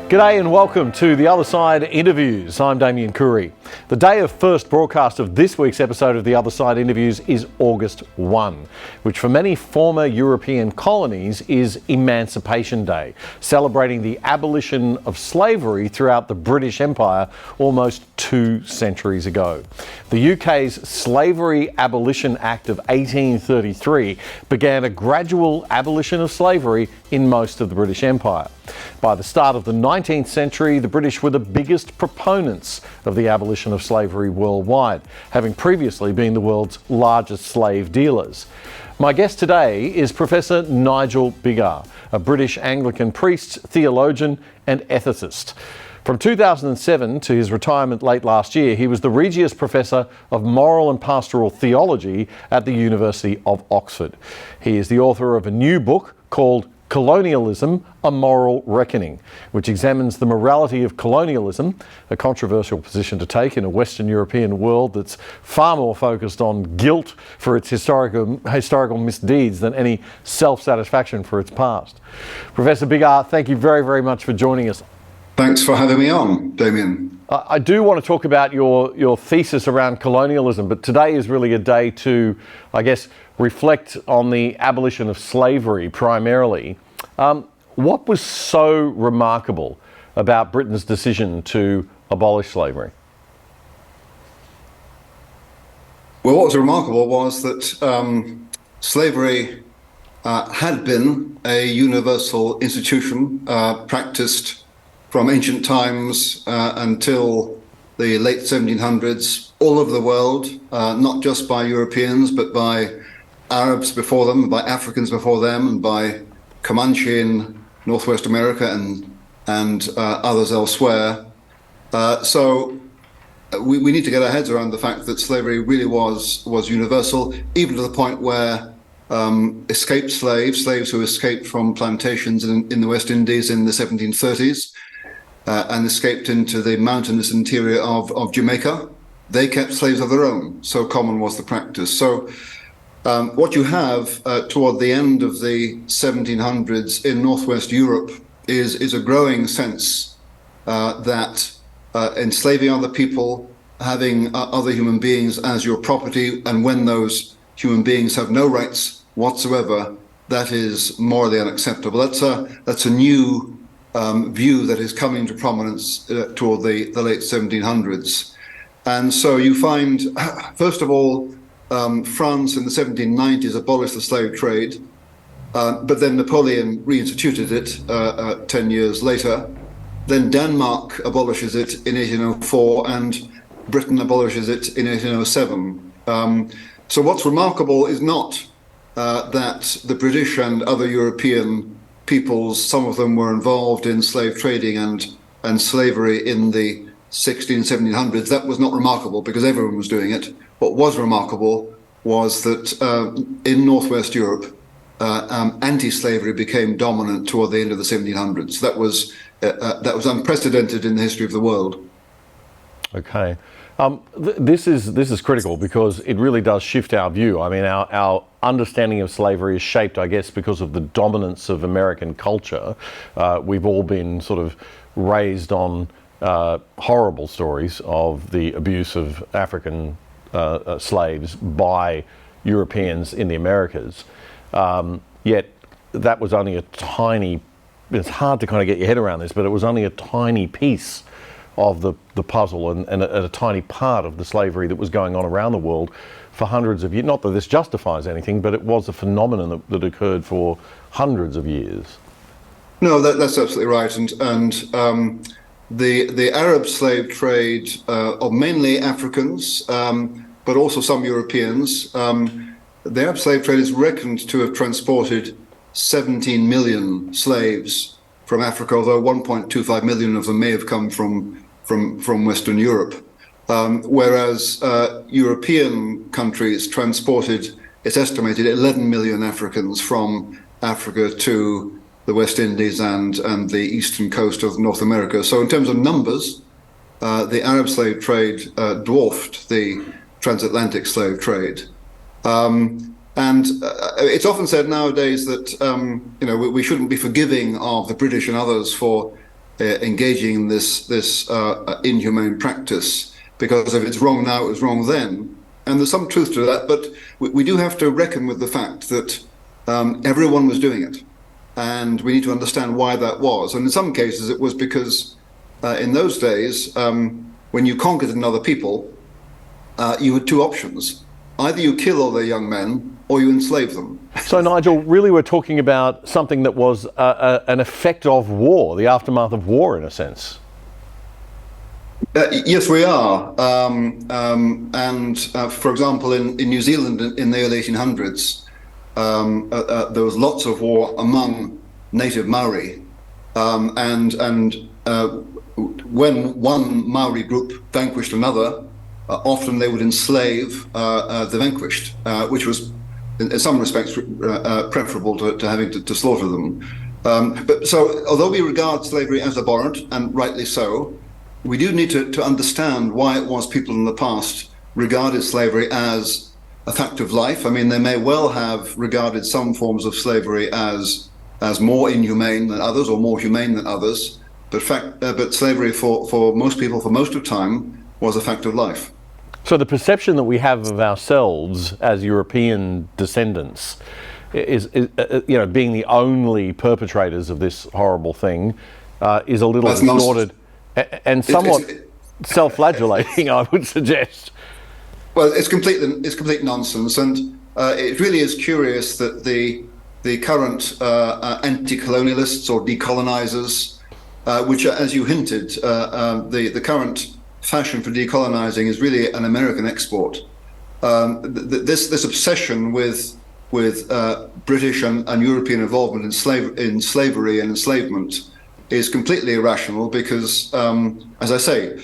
G'day and welcome to The Other Side Interviews. I'm Damien Curry. The day of first broadcast of this week's episode of The Other Side Interviews is August 1, which for many former European colonies is Emancipation Day, celebrating the abolition of slavery throughout the British Empire almost 2 centuries ago. The UK's Slavery Abolition Act of 1833 began a gradual abolition of slavery in most of the British Empire. By the start of the 19th century, the British were the biggest proponents of the abolition of slavery worldwide, having previously been the world's largest slave dealers. My guest today is Professor Nigel Biggar, a British Anglican priest, theologian and ethicist. From 2007 to his retirement late last year, he was the Regius Professor of Moral and Pastoral Theology at the University of Oxford. He is the author of a new book called Colonialism, A Moral Reckoning, which examines the morality of colonialism, a controversial position to take in a Western European world that's far more focused on guilt for its historical misdeeds than any self-satisfaction for its past. Professor Biggar, thank you very, very much for joining us. Thanks for having me on, Damien. I do want to talk about your thesis around colonialism, but today is really a day to, I guess, reflect on the abolition of slavery primarily. What was so remarkable about Britain's decision to abolish slavery? Well, what was remarkable was that slavery had been a universal institution practiced from ancient times until the late 1700s, all over the world, not just by Europeans, but by Arabs before them, by Africans before them, and by Comanche in Northwest America and others elsewhere. So we need to get our heads around the fact that slavery really was universal, even to the point where escaped slaves who escaped from plantations in the West Indies in the 1730s, and escaped into the mountainous interior of Jamaica, they kept slaves of their own. So common was the practice. So what you have toward the end of the 1700s in Northwest Europe is a growing sense that enslaving other people, having other human beings as your property, and when those human beings have no rights whatsoever, that is morally unacceptable. That's a new view that is coming to prominence toward the late 1700s. And so you find, first of all, France in the 1790s abolished the slave trade, but then Napoleon reinstituted it 10 years later. Then Denmark abolishes it in 1804 and Britain abolishes it in 1807. So what's remarkable is not that the British and other European peoples, some of them were involved in slave trading and slavery in the 1700s. That was not remarkable because everyone was doing it. What was remarkable was that in Northwest Europe, anti-slavery became dominant toward the end of the 1700s. That was unprecedented in the history of the world. Okay. This is critical because it really does shift our view. I mean, our understanding of slavery is shaped, I guess, because of the dominance of American culture. We've all been sort of raised on horrible stories of the abuse of African slaves by Europeans in the Americas. Yet that was only a tiny, it's hard to kind of get your head around this, but it was only a tiny piece of the puzzle and a tiny part of the slavery that was going on around the world for hundreds of years. Not that this justifies anything, but it was a phenomenon that occurred for hundreds of years. No, that's absolutely right. And the Arab slave trade of mainly Africans, but also some Europeans, the Arab slave trade is reckoned to have transported 17 million slaves from Africa, although 1.25 million of them may have come from Western Europe. Whereas European countries transported, it's estimated, 11 million Africans from Africa to the West Indies and the eastern coast of North America. So in terms of numbers, the Arab slave trade dwarfed the transatlantic slave trade. And it's often said nowadays that we shouldn't be forgiving of the British and others for engaging in this inhumane practice, because if it's wrong now, it was wrong then. And there's some truth to that, but we do have to reckon with the fact that everyone was doing it. And we need to understand why that was. And in some cases, it was because in those days, when you conquered another people, you had two options. Either you kill all their young men or you enslave them. So, Nigel, really we're talking about something that was an effect of war, the aftermath of war, in a sense. Yes, we are. For example, in New Zealand in the early 1800s, there was lots of war among native Maori. When one Maori group vanquished another, often they would enslave the vanquished, which was, in some respects, preferable to having to slaughter them. So, although we regard slavery as abhorrent, and rightly so, we do need to understand why it was people in the past regarded slavery as a fact of life. I mean, they may well have regarded some forms of slavery as more inhumane than others, or more humane than others. But slavery for most people, for most of time, was a fact of life. So the perception that we have of ourselves as European descendants is being the only perpetrators of this horrible thing is a little distorted and somewhat self-flagellating, I would suggest. Well, it's complete nonsense, and it really is curious that the current anti-colonialists or decolonizers, which, as you hinted, the current fashion for decolonizing is really an American export. This obsession with British and European involvement in slavery and enslavement is completely irrational, because, as I say,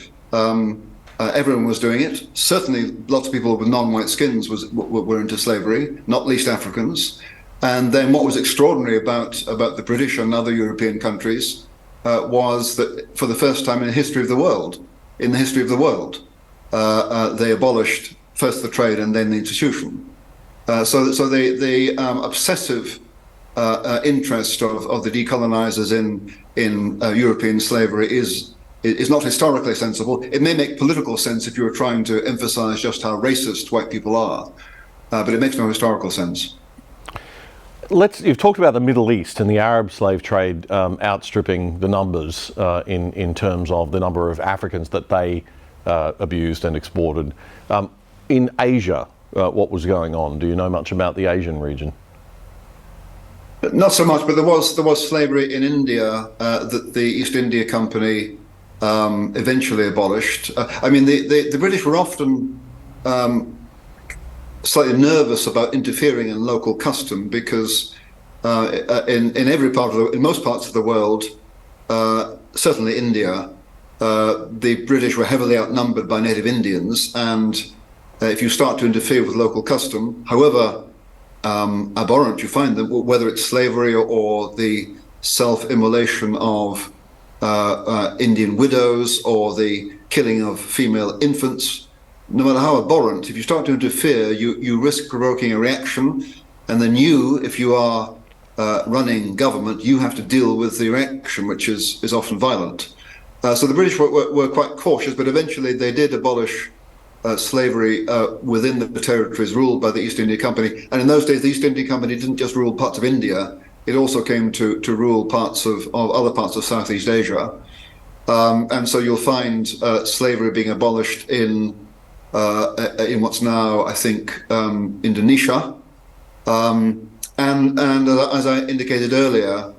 everyone was doing it. Certainly, lots of people with non-white skins were into slavery, not least Africans. And then, what was extraordinary about the British and other European countries was that, for the first time in the history of the world, they abolished first the trade and then the institution. So the obsessive interest of the decolonizers in European slavery is not historically sensible. It may make political sense if you were trying to emphasize just how racist white people are, but it makes no historical sense. You've talked about the Middle East and the Arab slave trade outstripping the numbers in terms of the number of Africans that they abused and exported. In Asia, what was going on? Do you know much about the Asian region? Not so much, but there was slavery in India that the East India Company eventually abolished. I mean, the British were often slightly nervous about interfering in local custom, because in most parts of the world, certainly India, the British were heavily outnumbered by native Indians, and if you start to interfere with local custom, however abhorrent you find them, whether it's slavery or the self-immolation of Indian widows or the killing of female infants, no matter how abhorrent, if you start to interfere, you risk provoking a reaction, and then if you are running government, you have to deal with the reaction, which is often violent. So the British were quite cautious, but eventually they did abolish slavery within the territories ruled by the East India Company. And in those days, the East India Company didn't just rule parts of India, it also came to rule parts of other parts of Southeast Asia. And so you'll find slavery being abolished in what's now, I think, Indonesia. And as I indicated earlier,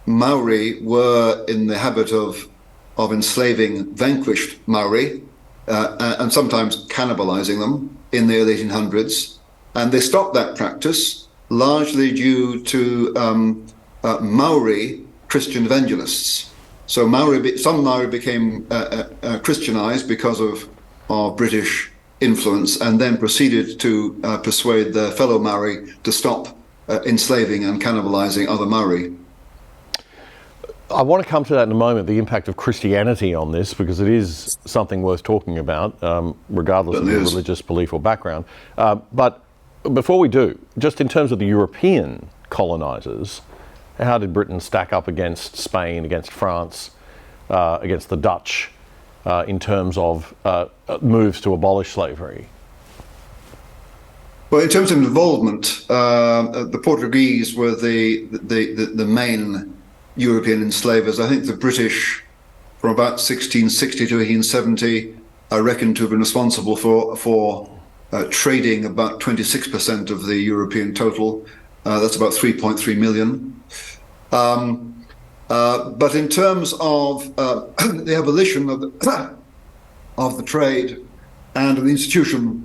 Maori were in the habit of enslaving vanquished Maori and sometimes cannibalizing them in the early 1800s. And they stopped that practice largely due to Maori Christian evangelists. So some Maori became Christianized because of British influence, and then proceeded to persuade their fellow Maori to stop enslaving and cannibalizing other Maori. I want to come to that in a moment, the impact of Christianity on this, because it is something worth talking about, regardless of your religious belief or background. But before we do, just in terms of the European colonizers, how did Britain stack up against Spain, against France, against the Dutch in terms of moves to abolish slavery? Well, in terms of involvement, the Portuguese were the main European enslavers. I think the British, from about 1660 to 1870, are reckoned to have been responsible for trading about 26% of the European total. That's about 3.3 million. But in terms of the abolition of the trade and of the institution,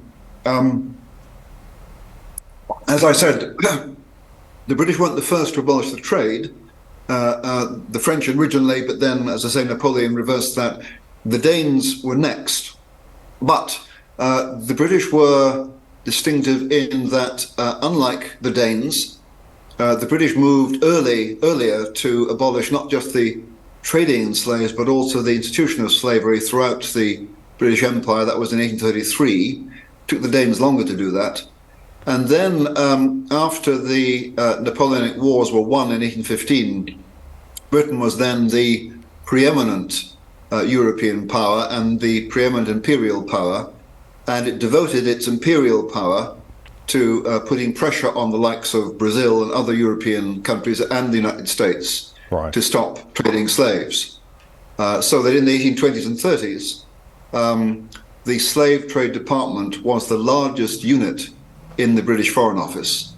as I said, the British weren't the first to abolish the trade. The French originally, but then, as I say, Napoleon reversed that. The Danes were next. But the British were distinctive in that, unlike the Danes, the British moved earlier to abolish not just the trading in slaves, but also the institution of slavery throughout the British Empire. That was in 1833. It took the Danes longer to do that. And then after the Napoleonic Wars were won in 1815, Britain was then the preeminent European power and the preeminent imperial power, and it devoted its imperial power to putting pressure on the likes of Brazil and other European countries and the United States to stop trading slaves. So that in the 1820s and 30s, the Slave Trade Department was the largest unit in the British Foreign Office,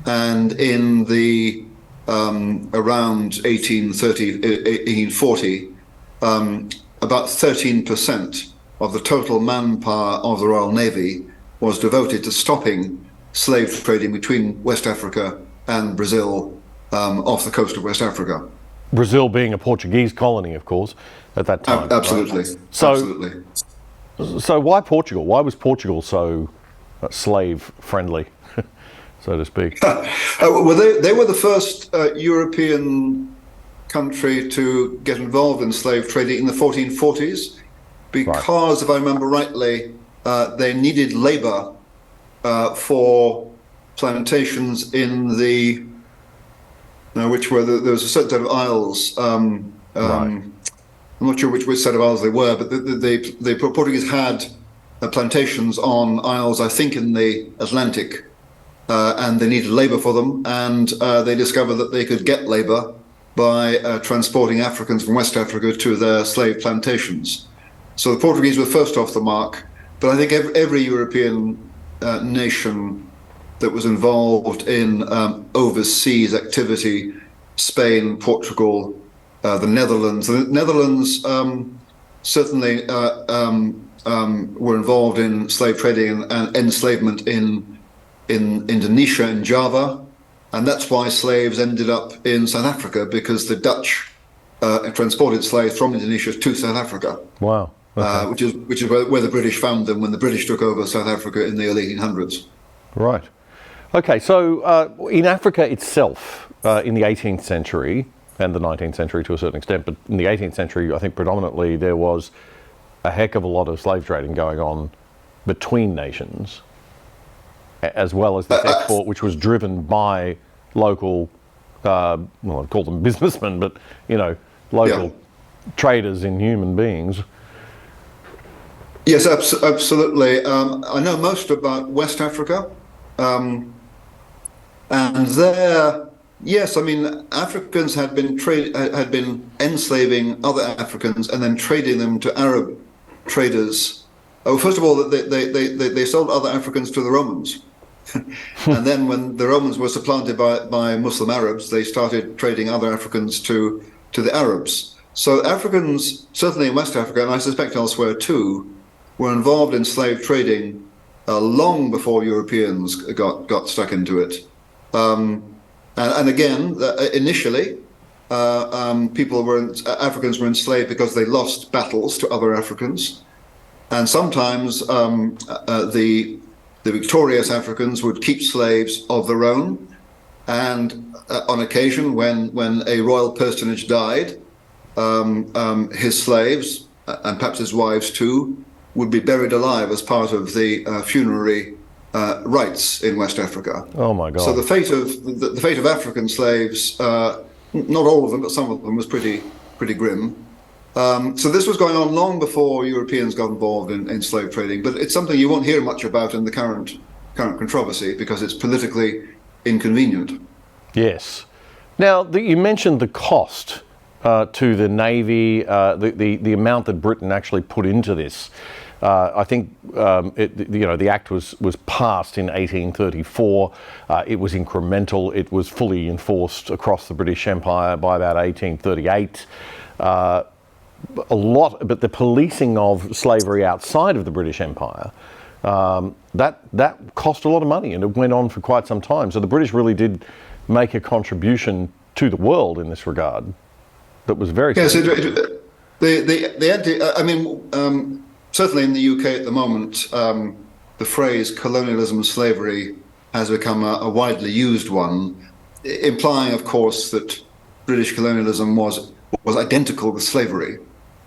and in the around 1830, 1840, about 13% of the total manpower of the Royal Navy was devoted to stopping slave trading between West Africa and Brazil off the coast of West Africa. Brazil being a Portuguese colony, of course, at that time. Absolutely. Right? So why Portugal? Why was Portugal so slave-friendly, so to speak? Well, they were the first European country to get involved in slave trading in the 1440s because, if I remember rightly, they needed labor for plantations in the, which were, there was a certain set of isles. I'm not sure which set of isles they were, but the Portuguese had plantations on isles, I think, in the Atlantic, and they needed labor for them, and they discovered that they could get labor by transporting Africans from West Africa to their slave plantations. So the Portuguese were first off the mark, but I think every European nation that was involved in overseas activity, Spain, Portugal, the Netherlands. The Netherlands certainly were involved in slave trading and enslavement in Indonesia and Java, and that's why slaves ended up in South Africa, because the Dutch transported slaves from Indonesia to South Africa. Wow. Okay. Which is where the British found them when the British took over South Africa in the early 1800s. Right. Okay, so in Africa itself, in the 18th century, and the 19th century to a certain extent, but in the 18th century, I think predominantly there was a heck of a lot of slave trading going on between nations, as well as this export, which was driven by local, well, I'd call them businessmen, but, local traders in human beings. Yes, absolutely. I know most about West Africa, and there, yes, I mean, Africans had been enslaving other Africans and then trading them to Arab traders. Oh, first of all, they sold other Africans to the Romans, and then when the Romans were supplanted by Muslim Arabs, they started trading other Africans to the Arabs. So Africans, certainly in West Africa, and I suspect elsewhere too, were involved in slave trading long before Europeans got stuck into it. And again, initially, Africans were enslaved because they lost battles to other Africans, and sometimes the victorious Africans would keep slaves of their own, and on occasion, when a royal personage died, his slaves, and perhaps his wives too, would be buried alive as part of the funerary rites in West Africa. Oh my God! So the fate of African slaves, not all of them, but some of them, was pretty grim. So this was going on long before Europeans got involved in slave trading, but it's something you won't hear much about in the current controversy because it's politically inconvenient. Yes. Now, you mentioned the cost to the Navy, the amount that Britain actually put into this. I think the Act was passed in 1834. It was incremental. It was fully enforced across the British Empire by about 1838. But the policing of slavery outside of the British Empire, that cost a lot of money, and it went on for quite some time. So the British really did make a contribution to the world in this regard that was very significant. Certainly in the UK at the moment, the phrase colonialism and slavery has become a widely used one, implying, of course, that British colonialism was identical with slavery.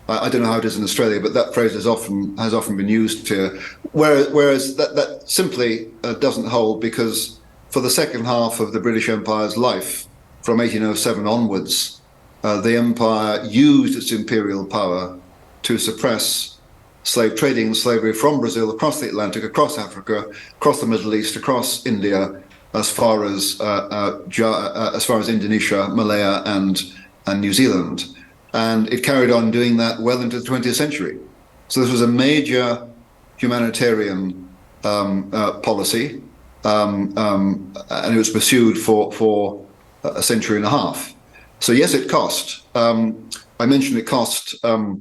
I don't know how it is in Australia, but that phrase has often been used here. Whereas that simply doesn't hold, because for the second half of the British Empire's life, from 1807 onwards, the empire used its imperial power to suppress slave trading and slavery from Brazil across the Atlantic, across Africa, across the Middle East, across India, as far as Indonesia, Malaya, and New Zealand. And it carried on doing that well into the 20th century. So this was a major humanitarian policy, and it was pursued for a century and a half. So yes, it cost. I mentioned it cost a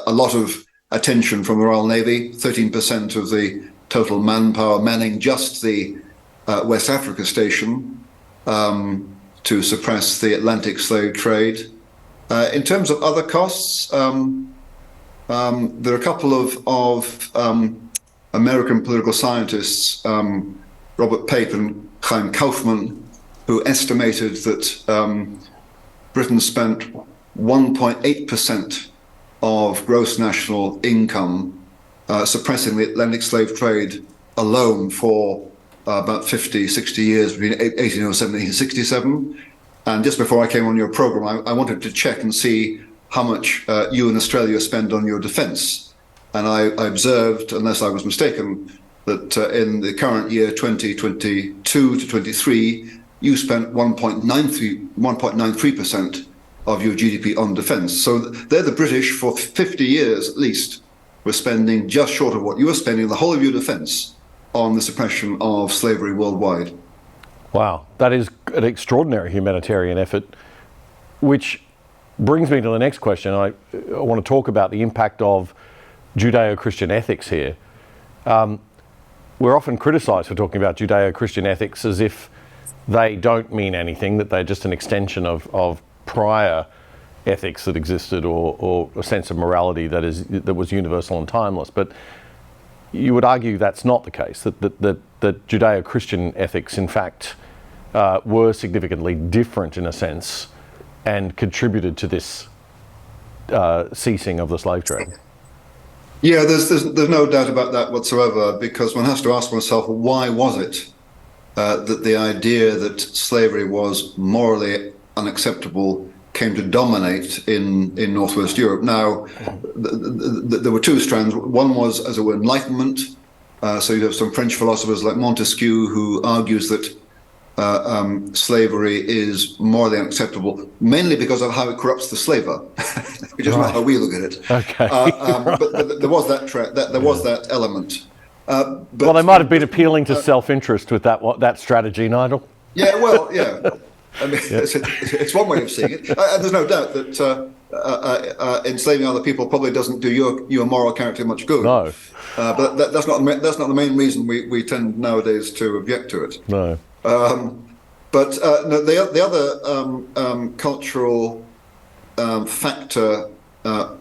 lot of attention from the Royal Navy, 13% of the total manpower manning just the West Africa station, to suppress the Atlantic slave trade. In terms of other costs, there are a couple of American political scientists, Robert Pape and Chaim Kaufman, who estimated that Britain spent 1.8% of gross national income suppressing the Atlantic slave trade alone for about 50, 60 years, between 1807 and 1867. And just before I came on your program, I wanted to check and see how much you in Australia spend on your defence. And I observed, unless I was mistaken, that in the current year, 2022 to 23, you spent 1.93% of your GDP on defence. So they're the British, for 50 years at least, were spending just short of what you were spending the whole of your defence on the suppression of slavery worldwide. Wow, that is an extraordinary humanitarian effort, which brings me to the next question. I want to talk about the impact of Judeo-Christian ethics here. We're often criticised for talking about Judeo-Christian ethics as if they don't mean anything, that they're just an extension of prior ethics that existed, or a sense of morality that was universal and timeless. But you would argue that's not the case, that Judeo-Christian ethics, in fact, were significantly different in a sense and contributed to this ceasing of the slave trade. Yeah, there's no doubt about that whatsoever, because one has to ask oneself, why was it that the idea that slavery was morally unacceptable came to dominate in Northwest Europe? Now, there were two strands. One was, as it were, Enlightenment. So you have some French philosophers like Montesquieu, who argues that slavery is morally unacceptable, mainly because of how it corrupts the slaver, which is not how we look at it. Okay. But there was that element. Well, they might have been appealing to self-interest with that strategy, Nigel. Yeah, well, yeah. I mean, it's one way of seeing it. And there's no doubt that enslaving other people probably doesn't do your moral character much good. No. But that's not the main reason we tend nowadays to object to it. No. But the other cultural factor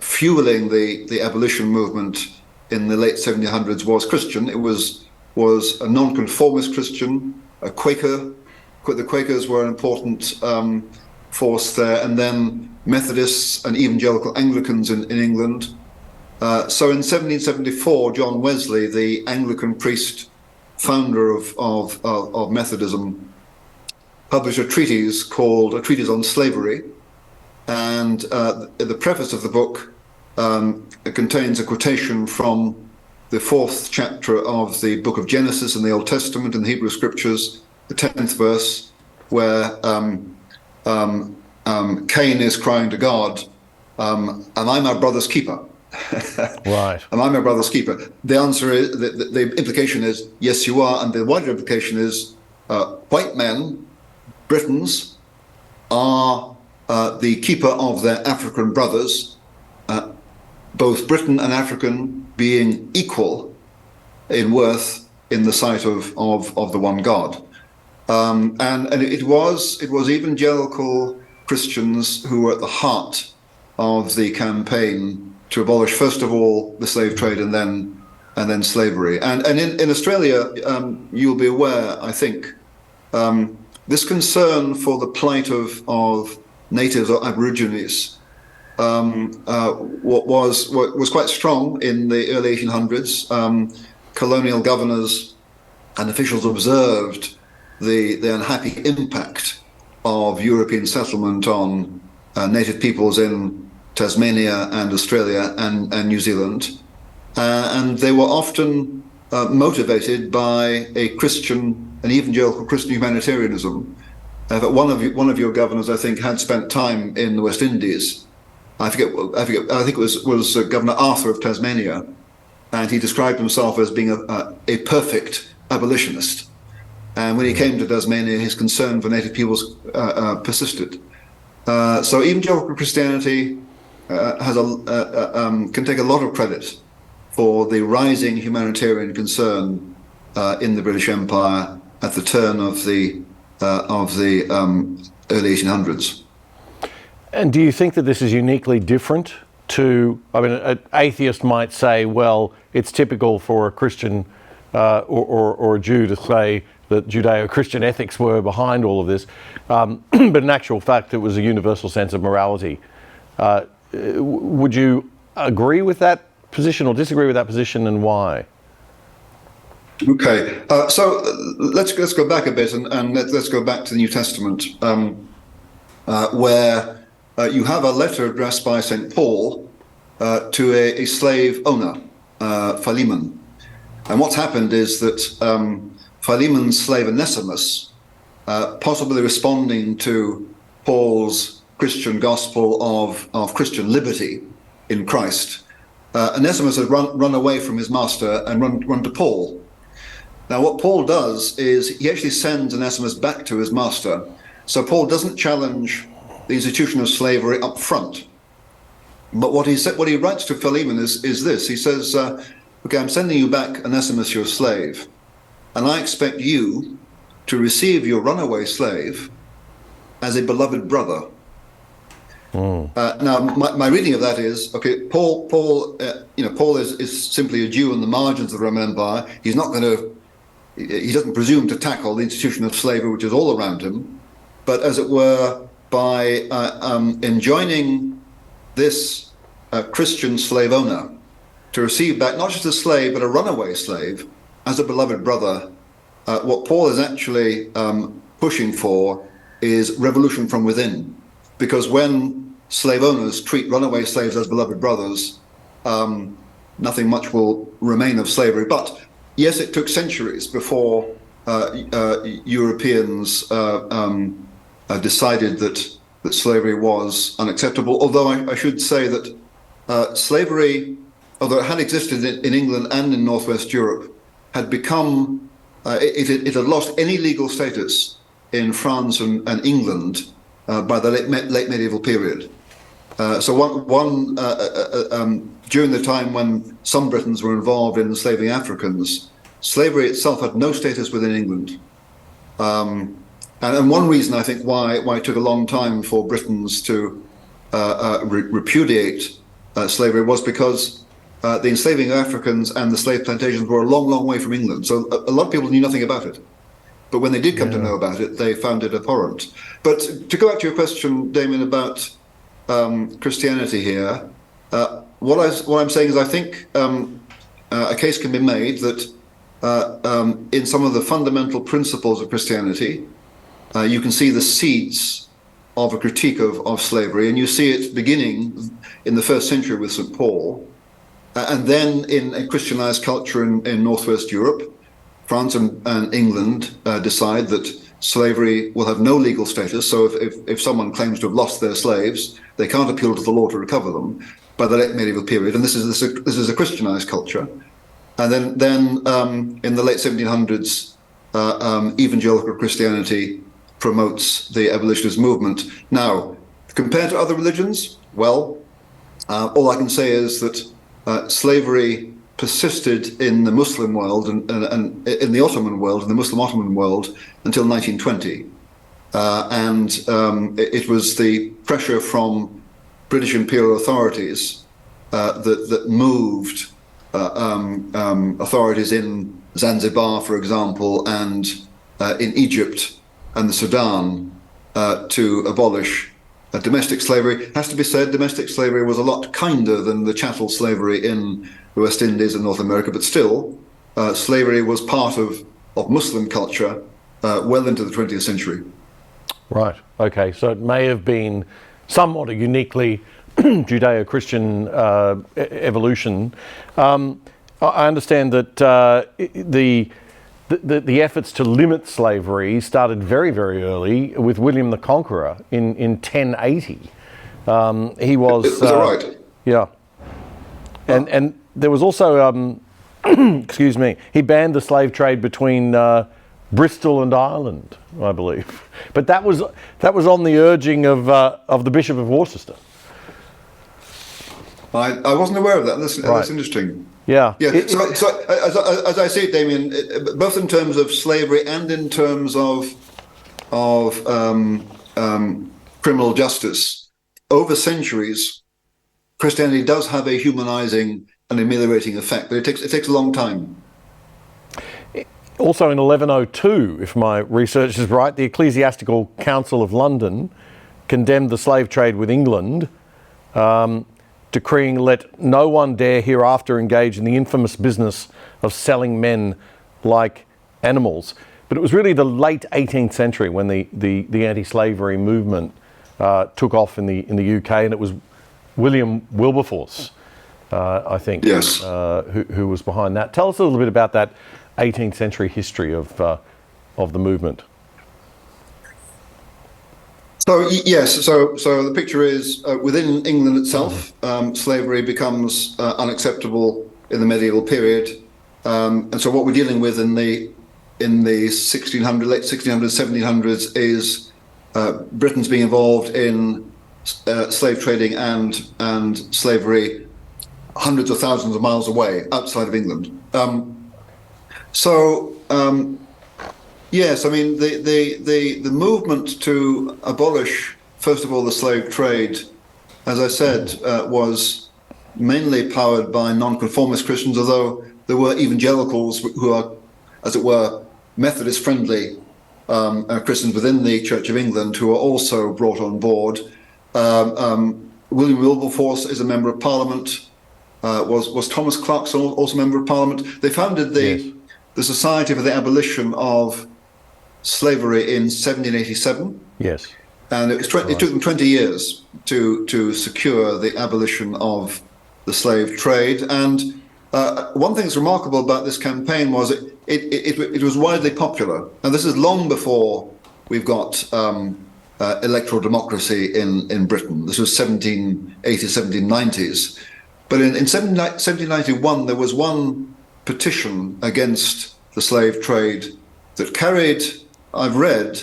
fueling the abolition movement in the late 1700s was Christian. It was a nonconformist Christian, a Quaker. The Quakers were an important force there, and then Methodists and evangelical Anglicans in England. So in 1774, John Wesley, the Anglican priest, founder of Methodism, published a treatise called A Treatise on Slavery, And the preface of the book contains a quotation from the 4th chapter of the book of Genesis in the Old Testament in the Hebrew Scriptures, the 10th verse, where Cain is crying to God, am I my brother's keeper? Right. Am I my brother's keeper? The answer is, the implication is, yes, you are. And the wider implication is, white men, Britons, are the keeper of their African brothers, both Briton and African being equal in worth in the sight of the one God. And it was evangelical Christians who were at the heart of the campaign to abolish, first of all, the slave trade and then slavery. And in Australia, you'll be aware, I think, this concern for the plight of natives or Aborigines was quite strong in the early 1800s. Colonial governors and officials observed the unhappy impact of European settlement on native peoples in Tasmania and Australia and New Zealand. And they were often motivated by an evangelical Christian humanitarianism. But one of your governors, I think, had spent time in the West Indies. I think it was Governor Arthur of Tasmania, and he described himself as being a perfect abolitionist. And when he came to Tasmania, his concern for native peoples persisted. So evangelical Christianity can take a lot of credit for the rising humanitarian concern in the British Empire at the turn of the early 1800s. And do you think that this is uniquely different to, I mean, an atheist might say, well, it's typical for a Christian or a Jew to say that Judeo-Christian ethics were behind all of this, but in actual fact it was a universal sense of morality. Would you agree with that position or disagree with that position, and why? Okay, so let's go back a bit and let's go back to the New Testament, where you have a letter addressed by St. Paul to a slave owner, Philemon. And what's happened is that Philemon's slave Onesimus, possibly responding to Paul's Christian gospel of Christian liberty in Christ, Onesimus has run away from his master and run to Paul. Now, what Paul does is he actually sends Onesimus back to his master. So Paul doesn't challenge the institution of slavery up front. But what he writes to Philemon is this. He says, okay, I'm sending you back, Onesimus, your slave, and I expect you to receive your runaway slave as a beloved brother. Now, my reading of that is, okay, Paul is simply a Jew on the margins of the Roman Empire. He doesn't presume to tackle the institution of slavery, which is all around him, but as it were, by enjoining this Christian slave owner to receive back not just a slave, but a runaway slave as a beloved brother, what Paul is actually pushing for is revolution from within. Because when slave owners treat runaway slaves as beloved brothers, nothing much will remain of slavery. But yes, it took centuries before Europeans decided that slavery was unacceptable. Although I should say that slavery, although it had existed in England and in Northwest Europe, had become, it had lost any legal status in France and England by the late medieval period. So during the time when some Britons were involved in enslaving Africans, slavery itself had no status within England. And one reason, I think, why it took a long time for Britons to repudiate slavery was because the enslaving of Africans and the slave plantations were a long, long way from England. So a lot of people knew nothing about it. But when they did come to know about it, they found it abhorrent. But to go back to your question, Damien, about Christianity here, what I'm saying is I think a case can be made that in some of the fundamental principles of Christianity, you can see the seeds of a critique of slavery, and you see it beginning in the first century with St. Paul, and then in a Christianized culture in Northwest Europe. France and England decide that slavery will have no legal status, so if someone claims to have lost their slaves, they can't appeal to the law to recover them by the late medieval period, and this is a Christianized culture. And then in the late 1700s, evangelical Christianity promotes the abolitionist movement. Now, compared to other religions, well, all I can say is that slavery persisted in the Muslim world and in the Ottoman world, in the Muslim Ottoman world, until 1920. It was the pressure from British imperial authorities that moved authorities in Zanzibar, for example, and in Egypt and the Sudan to abolish domestic slavery. It has to be said, domestic slavery was a lot kinder than the chattel slavery in the West Indies and North America, but still, slavery was part of Muslim culture well into the 20th century. Right, okay, so it may have been somewhat a uniquely Judeo-Christian evolution. I understand that the efforts to limit slavery started very, very early with William the Conqueror in 1080. He was... Is that right? Yeah. And there was also, excuse me, he banned the slave trade between Bristol and Ireland, I believe. But that was on the urging of the Bishop of Worcester. I wasn't aware of that. That's interesting. Yeah. Yeah. So as I see it, Damien, both in terms of slavery and in terms of criminal justice, over centuries, Christianity does have a humanizing and ameliorating effect, but it takes a long time. Also in 1102, if my research is right, the Ecclesiastical Council of London condemned the slave trade with England, decreeing, "Let no one dare hereafter engage in the infamous business of selling men like animals." But it was really the late 18th century when the anti-slavery movement took off in the UK, and it was William Wilberforce, I think, yes, who was behind that. Tell us a little bit about that 18th century history of the movement. So yes, so the picture is within England itself, slavery becomes unacceptable in the medieval period, and so what we're dealing with in the late 1600s, 1700s is Britain's being involved in slave trading and slavery hundreds of thousands of miles away outside of England. Yes, I mean the movement to abolish, first of all, the slave trade, as I said, was mainly powered by nonconformist Christians, although there were evangelicals who are, as it were, Methodist-friendly Christians within the Church of England who are also brought on board. William Wilberforce is a member of Parliament. Was Thomas Clarkson also a member of Parliament? They founded the Society for the Abolition of Slavery in 1787. Yes. And it took them 20 years to secure the abolition of the slave trade. And one thing that's remarkable about this campaign was it was widely popular. And this is long before we've got electoral democracy in Britain. This was 1780s, 1790s. But in 1791, there was one petition against the slave trade that carried, I've read,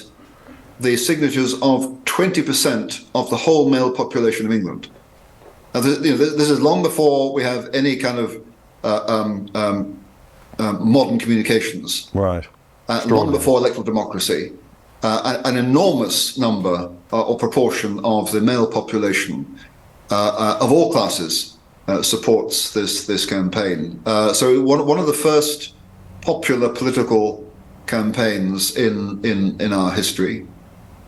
the signatures of 20% of the whole male population of England. Now, this is long before we have any kind of modern communications. Right. Long before electoral democracy. An enormous number or proportion of the male population of all classes supports this campaign. So one of the first popular political campaigns in our history.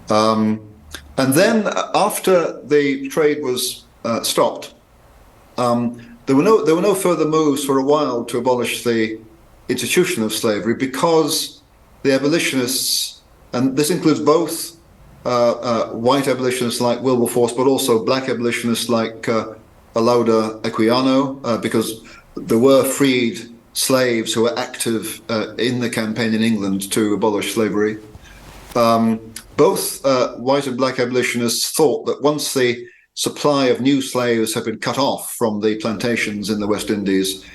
And then after the trade was stopped, there were no further moves for a while to abolish the institution of slavery, because the abolitionists, and this includes both white abolitionists like Wilberforce, but also black abolitionists like Olaudah Equiano, because there were freed slaves who were active in the campaign in England to abolish slavery. Both white and black abolitionists thought that once the supply of new slaves had been cut off from the plantations in the West Indies,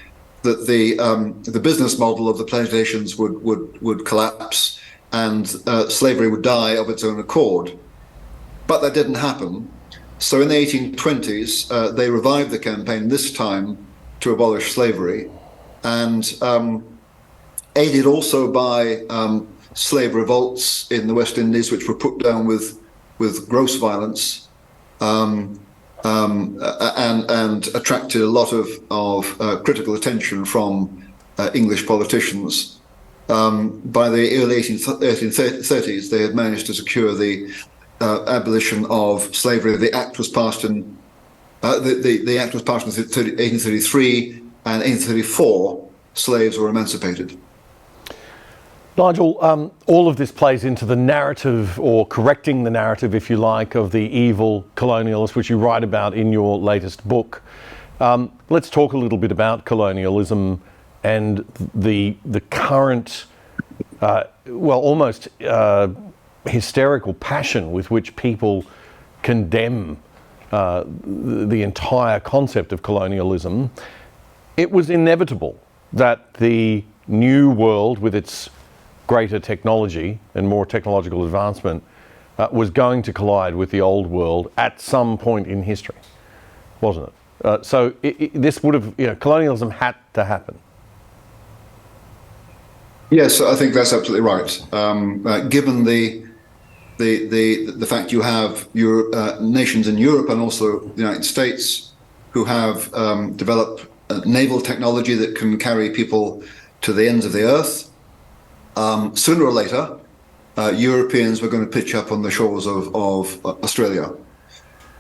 that the business model of the plantations would collapse and slavery would die of its own accord. But that didn't happen. So in the 1820s, they revived the campaign, this time to abolish slavery, and aided also by slave revolts in the West Indies, which were put down with gross violence, and attracted a lot of critical attention from English politicians. By the early 1830s, they had managed to secure the abolition of slavery. The Act was passed in the Act was passed in 1833, and 1834 slaves were emancipated. Nigel, all of this plays into the narrative, or correcting the narrative, if you like, of the evil colonialists, which you write about in your latest book. Let's talk a little bit about colonialism and the current, almost hysterical passion with which people condemn the entire concept of colonialism. It was inevitable that the new world, with its greater technology and more technological advancement, was going to collide with the old world at some point in history, wasn't it? So this would have, colonialism had to happen. Yes, I think that's absolutely right. Given the fact you have nations in Europe and also the United States who have developed naval technology that can carry people to the ends of the earth, sooner or later, Europeans were going to pitch up on the shores of Australia.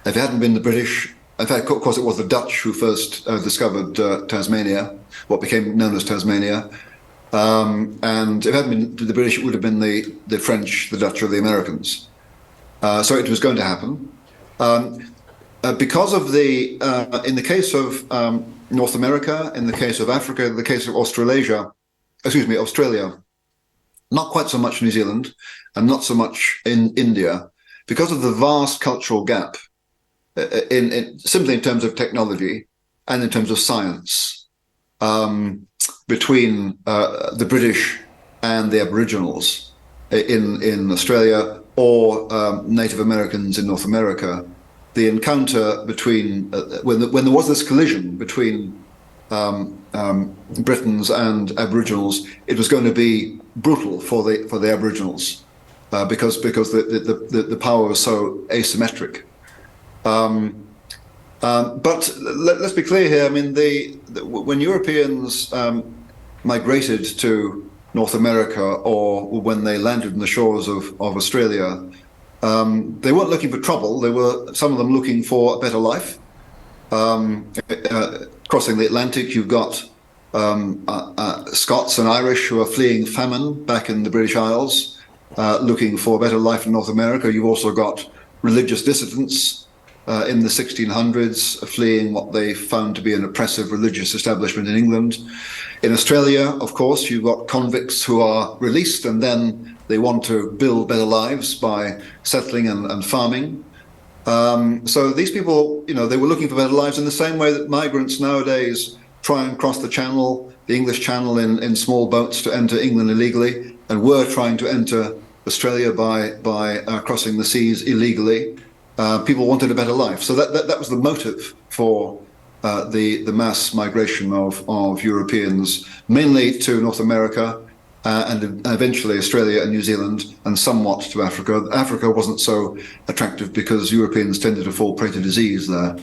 If it hadn't been the British, in fact, of course, it was the Dutch who first discovered Tasmania, what became known as Tasmania. And if it hadn't been the British, it would have been the French, the Dutch, or the Americans. So it was going to happen. Because of in the case of North America, in the case of Africa, in the case of Australia, not quite so much New Zealand, and not so much in India, because of the vast cultural gap, simply in terms of technology and in terms of science, between the British and the Aboriginals in Australia, or Native Americans in North America. The encounter between when there was this collision between Britons and Aboriginals, it was going to be brutal for the Aboriginals because the power was so asymmetric. But let's be clear here. I mean, when Europeans migrated to North America, or when they landed on the shores of Australia, they weren't looking for trouble. They were, some of them, looking for a better life. Crossing the Atlantic, you've got Scots and Irish who are fleeing famine back in the British Isles, looking for a better life in North America. You've also got religious dissidents in the 1600s fleeing what they found to be an oppressive religious establishment in England. In Australia, of course, you've got convicts who are released, and then they want to build better lives by settling and farming. So these people, they were looking for better lives in the same way that migrants nowadays try and cross the Channel, the English Channel, in small boats to enter England illegally, and were trying to enter Australia by crossing the seas illegally. People wanted a better life. So that was the motive for the mass migration of Europeans, mainly to North America, and eventually Australia and New Zealand, and somewhat to Africa. Africa wasn't so attractive because Europeans tended to fall prey to disease there.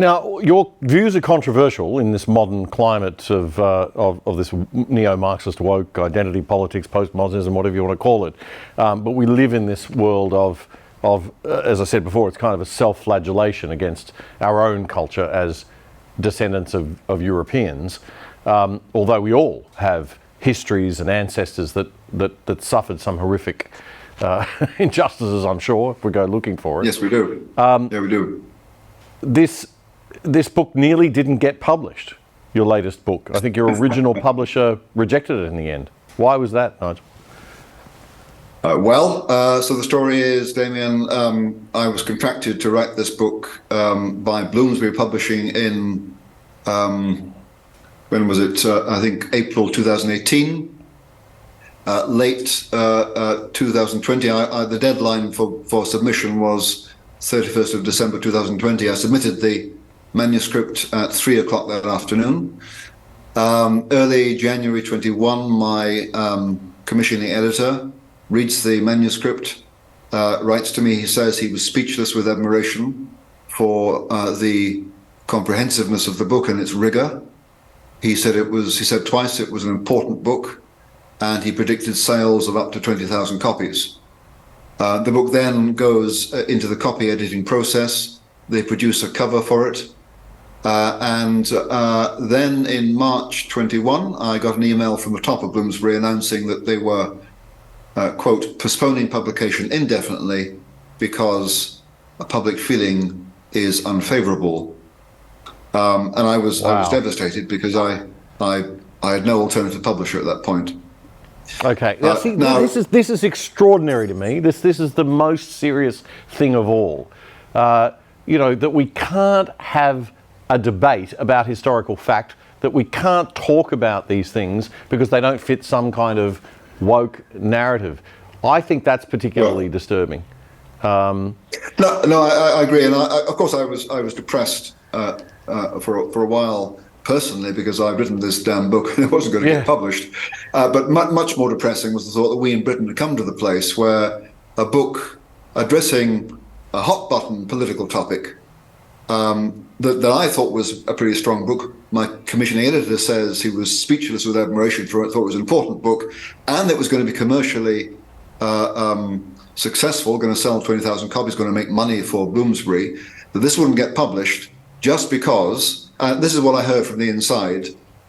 Now, your views are controversial in this modern climate of this neo-Marxist woke identity politics, postmodernism, whatever you want to call it. But we live in this world of, as I said before, it's kind of a self-flagellation against our own culture as descendants of Europeans, although we all have histories and ancestors that suffered some horrific injustices, I'm sure, if we go looking for it. Yes, we do. Yeah, we do. This book nearly didn't get published, your latest book. I think your original publisher rejected it in the end. Why was that, Nigel? So the story is, Damien, I was contracted to write this book by Bloomsbury Publishing in, when was it? I think April 2018. Late 2020, the deadline for submission was 31st of December 2020. I submitted the manuscript at 3 o'clock that afternoon. Early January 21, my commissioning editor reads the manuscript, writes to me. He says he was speechless with admiration for the comprehensiveness of the book and its rigor. He said twice it was an important book, and he predicted sales of up to 20,000 copies. The book then goes into the copy editing process. They produce a cover for it. And then in March 21, I got an email from the top of Bloomsbury announcing that they were, quote, postponing publication indefinitely because a public feeling is unfavorable. And I was devastated because I had no alternative publisher at that point. Okay. Now, this is extraordinary to me. This is the most serious thing of all. That we can't have a debate about historical fact, that we can't talk about these things because they don't fit some kind of woke narrative. I think that's particularly disturbing. No, I agree, and of course I was depressed for a while personally, because I'd written this damn book and it wasn't going to get published. But much more depressing was the thought that we in Britain had come to the place where a book addressing a hot button political topic that I thought was a pretty strong book. My commissioning editor says he was speechless with admiration for it, thought it was an important book, and it was going to be commercially successful, going to sell 20,000 copies, going to make money for Bloomsbury, that this wouldn't get published just because, this is what I heard from the inside,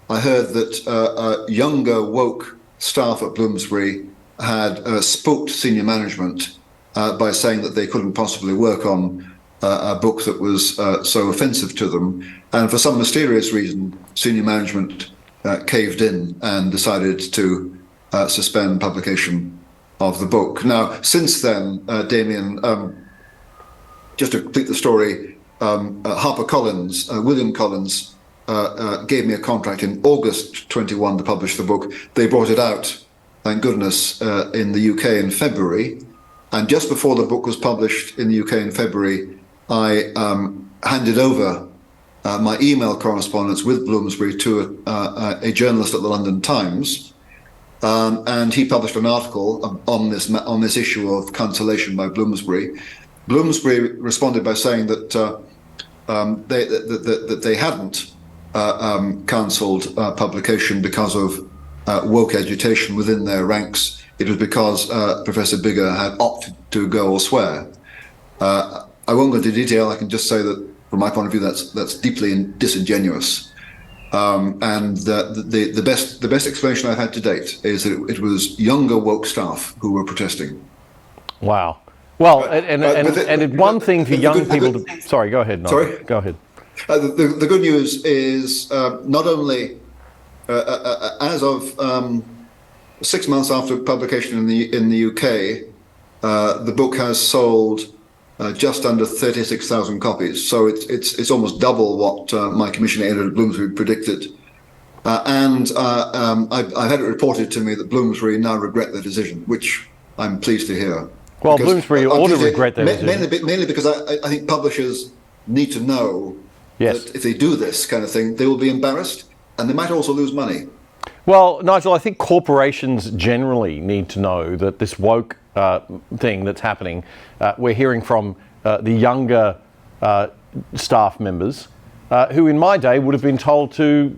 I heard that younger woke staff at Bloomsbury had spooked senior management by saying that they couldn't possibly work on a book that was so offensive to them. And for some mysterious reason, senior management caved in and decided to suspend publication of the book. Now, since then, Damien, just to complete the story, HarperCollins, William Collins, gave me a contract in August 21 to publish the book. They brought it out, thank goodness, in the UK in February. And just before the book was published in the UK in February, I handed over my email correspondence with Bloomsbury to a journalist at the London Times, and he published an article on this issue of cancellation by Bloomsbury. Bloomsbury responded by saying that they hadn't cancelled publication because of woke agitation within their ranks. It was because Professor Biggar had opted to go elsewhere. I won't go into detail. I can just say that, from my point of view, that's deeply disingenuous. And the best explanation I've had to date is that it was younger woke staff who were protesting. Wow. Well, and one thing for young people to... Sorry, go ahead. Sorry? Go ahead. The good news is not only as of 6 months after publication in the UK, the book has sold just under 36,000 copies. So it's almost double what my commissioning editor at Bloomsbury predicted. And I've had it reported to me that Bloomsbury now regret their decision, which I'm pleased to hear. Well, Bloomsbury ought to regret their decision. Mainly because I think publishers need to know that if they do this kind of thing, they will be embarrassed, and they might also lose money. Well, Nigel, I think corporations generally need to know that this woke thing that's happening, we're hearing from the younger staff members who in my day would have been told to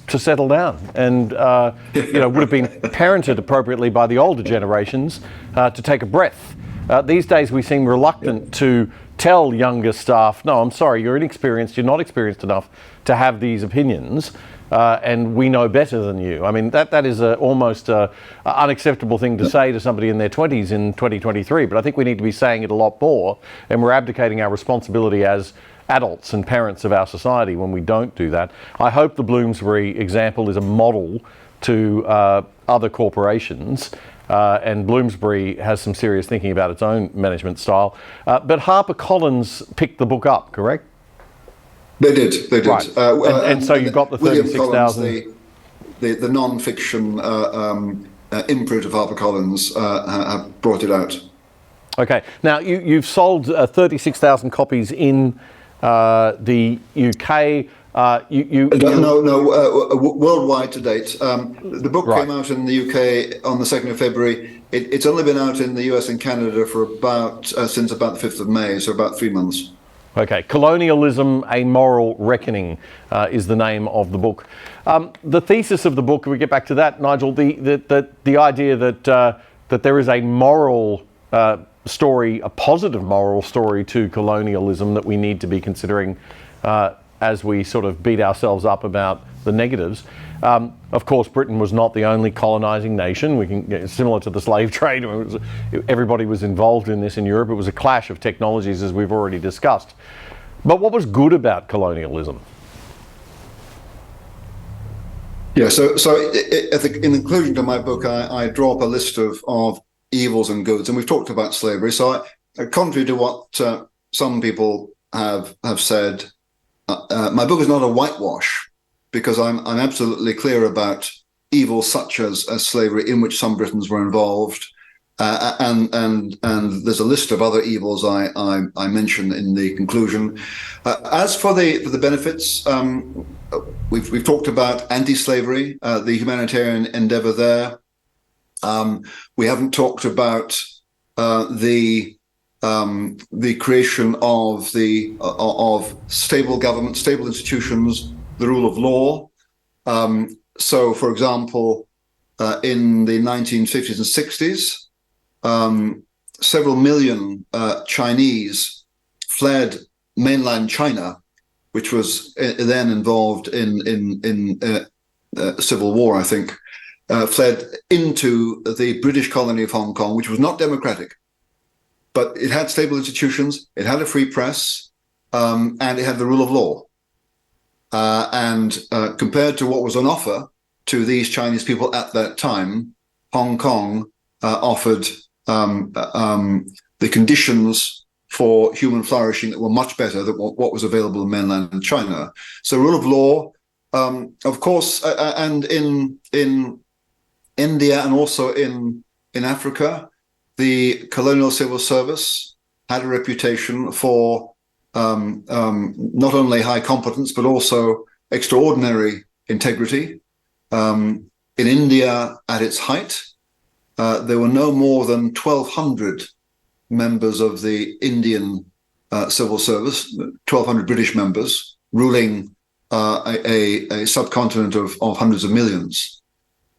settle down and would have been parented appropriately by the older generations to take a breath. These days we seem reluctant to tell younger staff, no, I'm sorry, you're inexperienced, you're not experienced enough to have these opinions. and we know better than you. I mean, that is almost an unacceptable thing to say to somebody in their 20s in 2023, but I think we need to be saying it a lot more, and we're abdicating our responsibility as adults and parents of our society when we don't do that. I hope the Bloomsbury example is a model to other corporations, and Bloomsbury has some serious thinking about its own management style. But HarperCollins picked the book up, correct? They did. Right. And so you got the 36,000. The non-fiction imprint of HarperCollins have brought it out. Okay. Now you've sold 36,000 copies in the UK. Worldwide to date. The book came out in the UK on the 2nd of February. It's only been out in the US and Canada for since about the 5th of May, so about 3 months. Okay, Colonialism, A Moral Reckoning is the name of the book. The thesis of the book, we get back to that, Nigel, the idea that there is a moral story, a positive moral story to colonialism that we need to be considering as we sort of beat ourselves up about the negatives. Of course, Britain was not the only colonising nation. Similar to the slave trade, everybody was involved in this in Europe. It was a clash of technologies, as we've already discussed. But what was good about colonialism? Yeah, so in conclusion to my book, I draw up a list of evils and goods, and we've talked about slavery. So, contrary to what some people have said, my book is not a whitewash, because I'm absolutely clear about evils such as slavery, in which some Britons were involved, and there's a list of other evils I mention in the conclusion. As for the benefits, we've talked about anti-slavery, the humanitarian endeavour there. We haven't talked about the creation of stable government, stable institutions, the rule of law. So, for example, in the 1950s and 60s, several million Chinese fled mainland China, which was then involved in civil war, I think, fled into the British colony of Hong Kong, which was not democratic, but it had stable institutions, it had a free press, and it had the rule of law. And compared to what was on offer to these Chinese people at that time, Hong Kong offered the conditions for human flourishing that were much better than what was available in mainland China. So rule of law, of course, and in India and also in Africa, the colonial civil service had a reputation for not only high competence, but also extraordinary integrity. In India, at its height, there were no more than 1,200 members of the Indian civil service, 1,200 British members, ruling a subcontinent of hundreds of millions.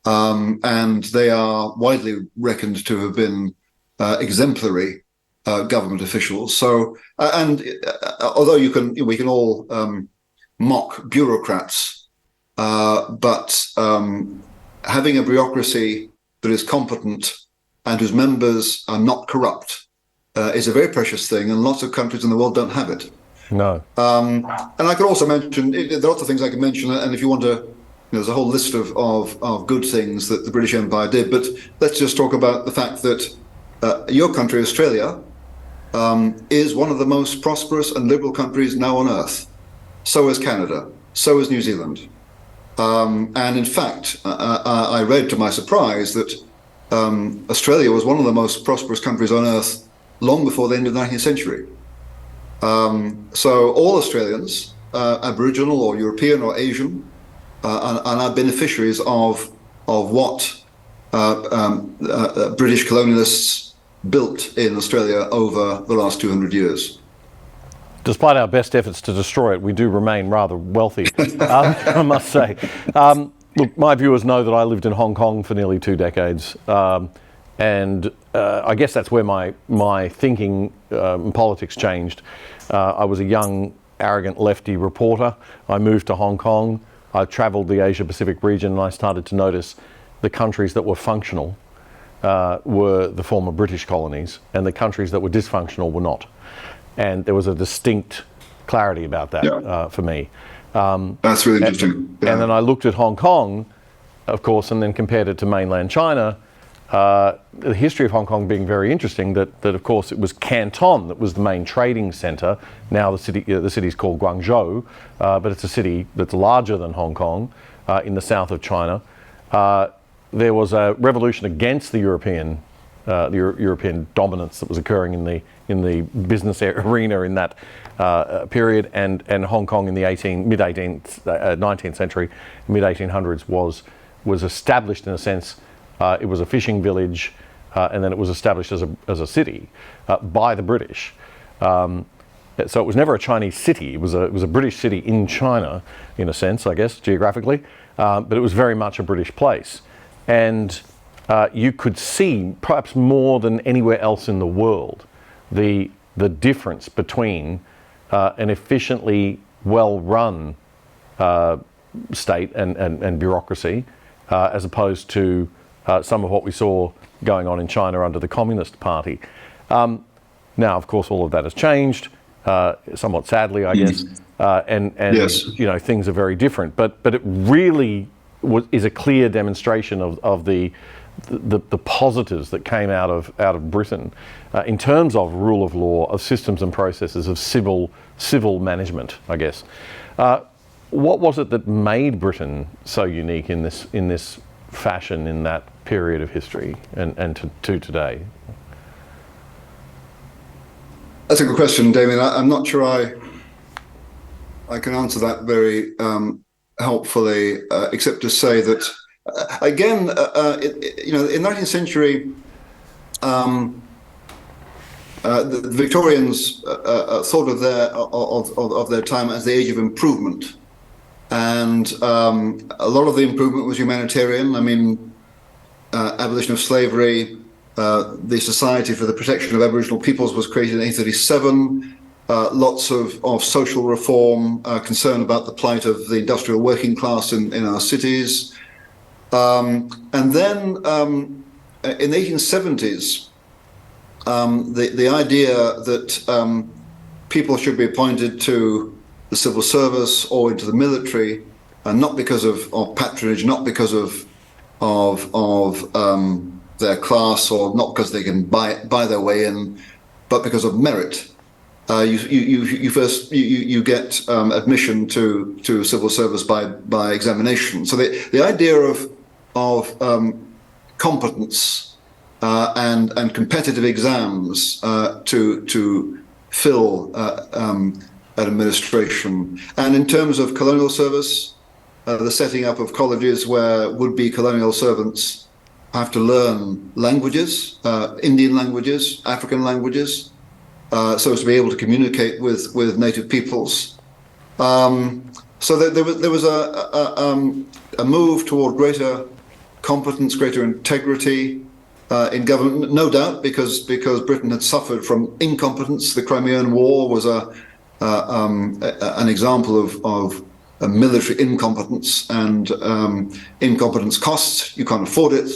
And they are widely reckoned to have been exemplary government officials. So, and although we can all mock bureaucrats, but having a bureaucracy that is competent and whose members are not corrupt is a very precious thing, and lots of countries in the world don't have it. No. And I could also mention, there are lots of things I could mention, and if you want to, there's a whole list of good things that the British Empire did, but let's just talk about the fact that your country, Australia, is one of the most prosperous and liberal countries now on earth. So is Canada. So is New Zealand. And in fact, I read to my surprise that Australia was one of the most prosperous countries on earth long before the end of the 19th century. So all Australians, Aboriginal or European or Asian, are now beneficiaries of what British colonialists built in Australia over the last 200 years. Despite our best efforts to destroy it, we do remain rather wealthy, I must say. Look, my viewers know that I lived in Hong Kong for nearly 2 decades, and I guess that's where my thinking in politics changed. I was a young, arrogant lefty reporter. I moved to Hong Kong. I travelled the Asia-Pacific region and I started to notice the countries that were functional were the former British colonies, and the countries that were dysfunctional were not. And there was a distinct clarity about that for me. That's really interesting. And then I looked at Hong Kong, of course, and then compared it to mainland China. The history of Hong Kong being very interesting, that of course it was Canton that was the main trading centre. Now the city's called Guangzhou, but it's a city that's larger than Hong Kong in the south of China. There was a revolution against the European dominance that was occurring in the business arena in that period, and Hong Kong in the 19th century, mid-1800s was established in a sense. It was a fishing village, and then it was established as a city by the British. So it was never a Chinese city. It was a British city in China, in a sense, I guess, geographically. But it was very much a British place, and you could see, perhaps more than anywhere else in the world, the difference between an efficiently well-run state and bureaucracy, as opposed to some of what we saw going on in China under the Communist Party. Now, of course, all of that has changed, somewhat sadly, I guess, and Yes. you know, things are very different. But it really is a clear demonstration of the positives that came out of Britain in terms of rule of law, of systems and processes, of civil management, I guess. What was it that made Britain so unique in this fashion in that period of history and to today? That's a good question, Damien. I'm not sure I can answer that very helpfully, except to say that again, in 19th century, the Victorians thought of their time as the age of improvement, and a lot of the improvement was humanitarian. I mean, abolition of slavery, the Society for the Protection of Aboriginal Peoples was created in 1837. Lots of social reform, concern about the plight of the industrial working class in our cities. And then in the 1870s, the idea that people should be appointed to the civil service or into the military, not because of patronage, not because of their class, or not because they can buy their way in, but because of merit. You get admission to civil service by examination. So the idea of competence and competitive exams to fill administration, and in terms of colonial service, the setting up of colleges where would-be colonial servants have to learn languages, Indian languages, African languages, so as to be able to communicate with native peoples. So there was a move toward greater competence, greater integrity in government, no doubt, because Britain had suffered from incompetence. The Crimean War was an example of military incompetence, and incompetence costs. You can't afford it,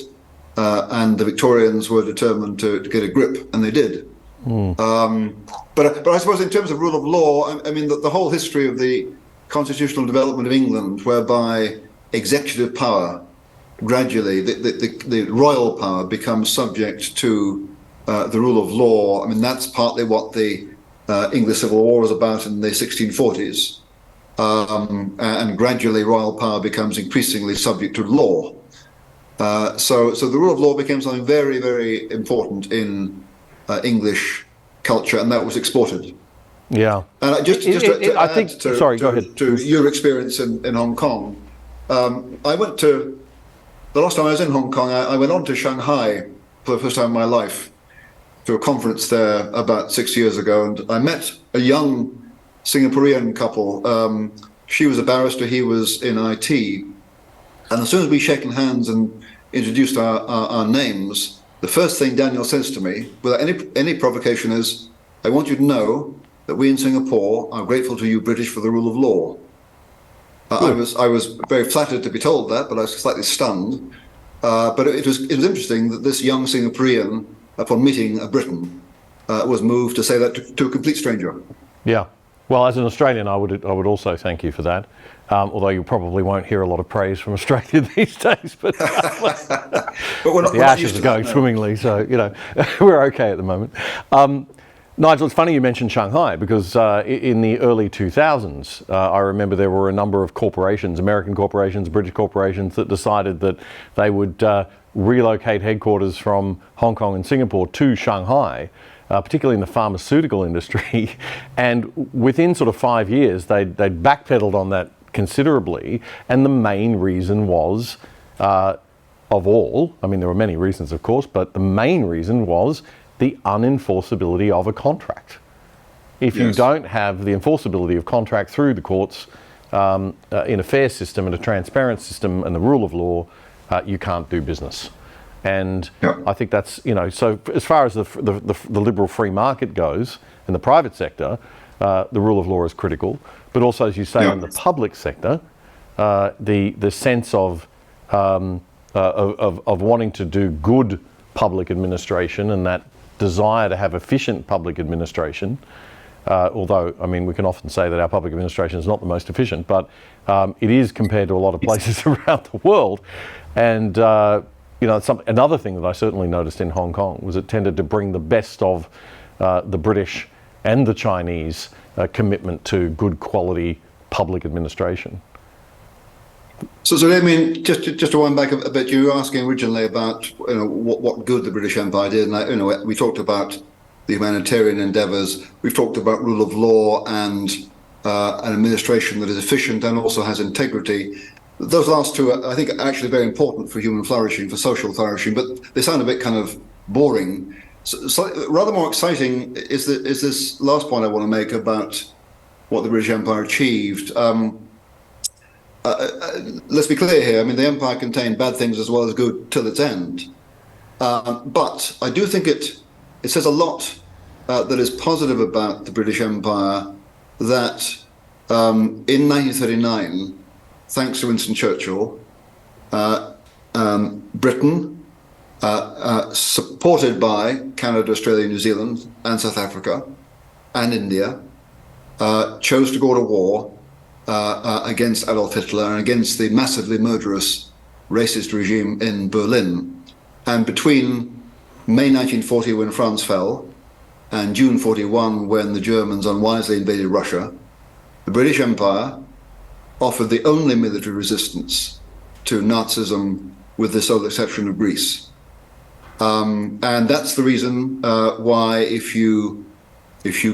and the Victorians were determined to get a grip, and they did. But I suppose in terms of rule of law, I mean the whole history of the constitutional development of England, whereby executive power gradually, the royal power becomes subject to the rule of law. I mean, that's partly what the English Civil War was about in the 1640s. And gradually royal power becomes increasingly subject to law. So the rule of law became something very, very important in English culture, and that was exported. Yeah. And I think. Sorry, go ahead. To your experience in Hong Kong, I went to, the last time I was in Hong Kong, I went on to Shanghai for the first time in my life to a conference there about 6 years ago, and I met a young Singaporean couple. She was a barrister, he was in IT, and as soon as we shaken hands and introduced our names, the first thing Daniel says to me, without any provocation, is, "I want you to know that we in Singapore are grateful to you British for the rule of law." I was very flattered to be told that, but I was slightly stunned. But it was interesting that this young Singaporean, upon meeting a Briton, was moved to say that to a complete stranger. Yeah. Well, as an Australian, I would also thank you for that. Although you probably won't hear a lot of praise from Australia these days, but the Ashes are going swimmingly, so we're okay at the moment. Nigel, it's funny you mentioned Shanghai because in the early 2000s, I remember there were a number of corporations, American corporations, British corporations, that decided that they would relocate headquarters from Hong Kong and Singapore to Shanghai, particularly in the pharmaceutical industry. And within sort of 5 years, they'd backpedaled on that considerably. And the main reason was, of all, I mean, there were many reasons, of course, but the main reason was the unenforceability of a contract. If you don't have the enforceability of contract through the courts in a fair system and a transparent system and the rule of law, you can't do business. And I think that's, so as far as the liberal free market goes in the private sector, the rule of law is critical. But also, as you say, in the public sector, the sense of wanting to do good public administration and that desire to have efficient public administration, although, I mean, we can often say that our public administration is not the most efficient, but it is compared to a lot of places around the world. And, another thing that I certainly noticed in Hong Kong was it tended to bring the best of the British and the Chinese commitment to good quality public administration. So I mean, just to wind back a bit, you were asking originally about what good the British Empire did, and we talked about the humanitarian endeavours. We've talked about rule of law and an administration that is efficient and also has integrity. Those last two, I think, are actually very important for human flourishing, for social flourishing, but they sound a bit kind of boring. So rather more exciting is this last point I want to make about what the British Empire achieved. Let's be clear here. I mean, the empire contained bad things as well as good till its end. But I do think it says a lot that is positive about the British Empire, that in 1939, thanks to Winston Churchill, Britain, supported by Canada, Australia, New Zealand, and South Africa, and India, chose to go to war against Adolf Hitler and against the massively murderous racist regime in Berlin. And between May 1940, when France fell, and June 41, when the Germans unwisely invaded Russia, the British Empire offered the only military resistance to Nazism, with the sole exception of Greece. And that's the reason why if you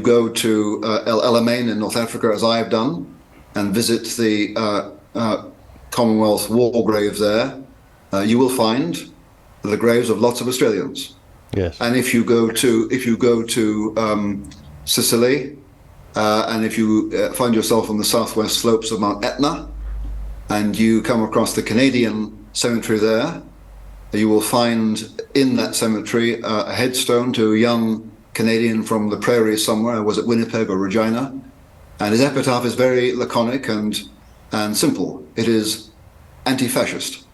go to El Alamein in North Africa, as I have done, and visit the Commonwealth war grave there, you will find the graves of lots of Australians. Yes. And if you go to Sicily, and if you find yourself on the southwest slopes of Mount Etna, and you come across the Canadian cemetery there, you will find in that cemetery a headstone to a young Canadian from the prairies somewhere. Was it Winnipeg or Regina? And his epitaph is very laconic and simple. It is anti-fascist.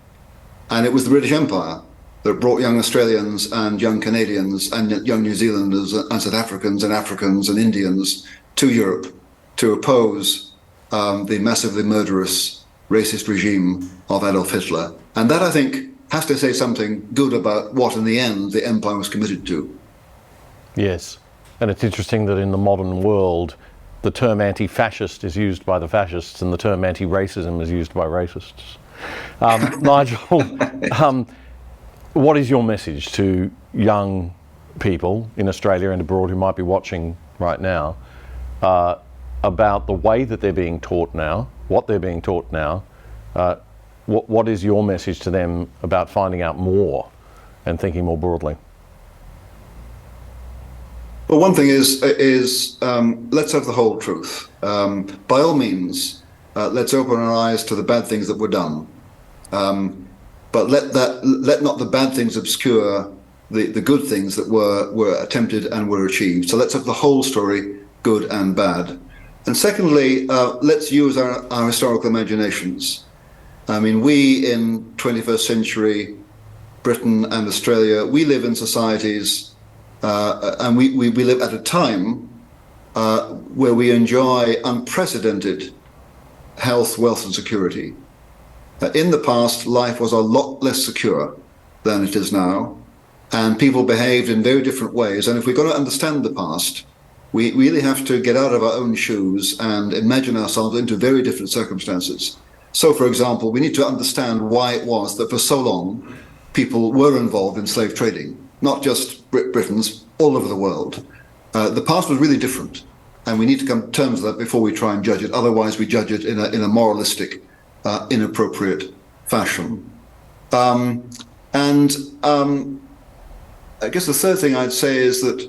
And it was the British Empire that brought young Australians and young Canadians and young New Zealanders and South Africans and Indians to Europe to oppose the massively murderous racist regime of Adolf Hitler. And that, I think, has to say something good about what, in the end, the empire was committed to. Yes. And it's interesting that in the modern world, the term anti-fascist is used by the fascists and the term anti-racism is used by racists. Nigel, what is your message to young people in Australia and abroad who might be watching right now about the way that they're being taught now, what they're being taught now? What is your message to them about finding out more and thinking more broadly? Well, one thing is let's have the whole truth. By all means, let's open our eyes to the bad things that were done. But let not the bad things obscure the good things that were attempted and were achieved. So let's have the whole story, good and bad. And secondly, let's use our historical imaginations. I mean, we in 21st century Britain and Australia, we live in societies and we live at a time where we enjoy unprecedented health, wealth, and security. In the past, life was a lot less secure than it is now, and people behaved in very different ways. And if we're going to understand the past, we really have to get out of our own shoes and imagine ourselves into very different circumstances. So, for example, we need to understand why it was that for so long people were involved in slave trading, not just Britons, all over the world. The past was really different, and we need to come to terms with that before we try and judge it. Otherwise, we judge it in a moralistic, inappropriate fashion. I guess the third thing I'd say is that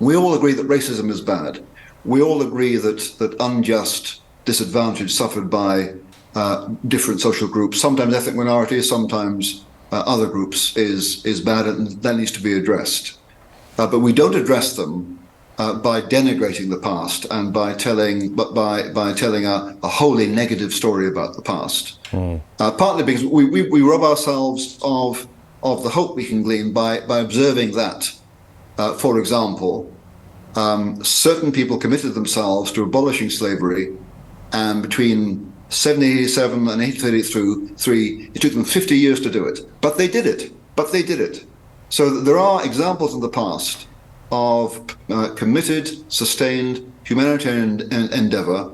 we all agree that racism is bad. We all agree that unjust disadvantage suffered by different social groups, sometimes ethnic minorities, sometimes other groups, is bad, and that needs to be addressed. But we don't address them by denigrating the past and by telling a wholly negative story about the past. Partly because we rob ourselves of the hope we can glean by observing that, for example, certain people committed themselves to abolishing slavery, and between 1787 and 1833, it took them 50 years to do it. But they did it. So there are examples in the past of committed, sustained humanitarian endeavour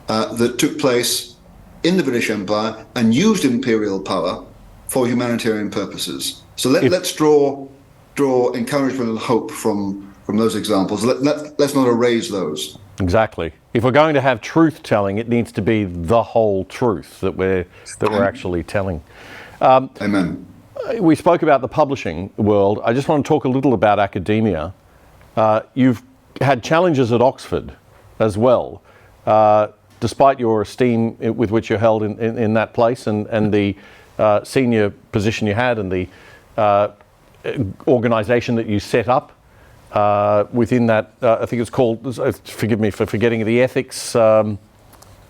that took place in the British Empire and used imperial power for humanitarian purposes. So let's draw encouragement and hope from those examples. Let's not erase those. Exactly. If we're going to have truth telling, it needs to be the whole truth that we're actually telling. Amen. We spoke about the publishing world. I just want to talk a little about academia. You've had challenges at Oxford as well, despite your esteem with which you're held in that place and the senior position you had and the organisation that you set up. Within that, I think it's called, forgive me for forgetting, the Ethics...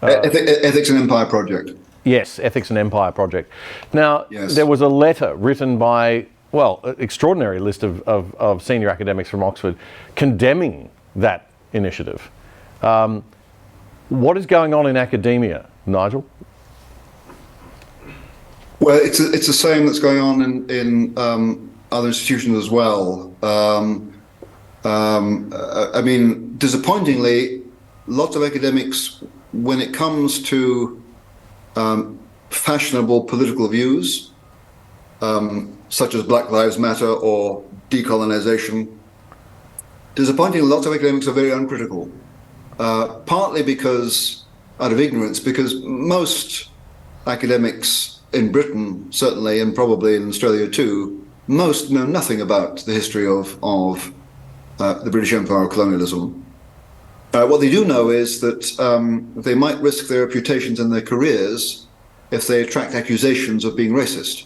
Ethics and Empire Project. Yes, Ethics and Empire Project. Now, yes. There was a letter written by, an extraordinary list of senior academics from Oxford condemning that initiative. What is going on in academia, Nigel? Well, it's the same that's going on in other institutions as well. I mean, disappointingly, lots of academics, when it comes to fashionable political views, such as Black Lives Matter or decolonization, disappointingly, lots of academics are very uncritical, partly because, out of ignorance, because most academics in Britain, certainly, and probably in Australia too, most know nothing about the history of the British Empire or colonialism. What they do know is that they might risk their reputations and their careers if they attract accusations of being racist.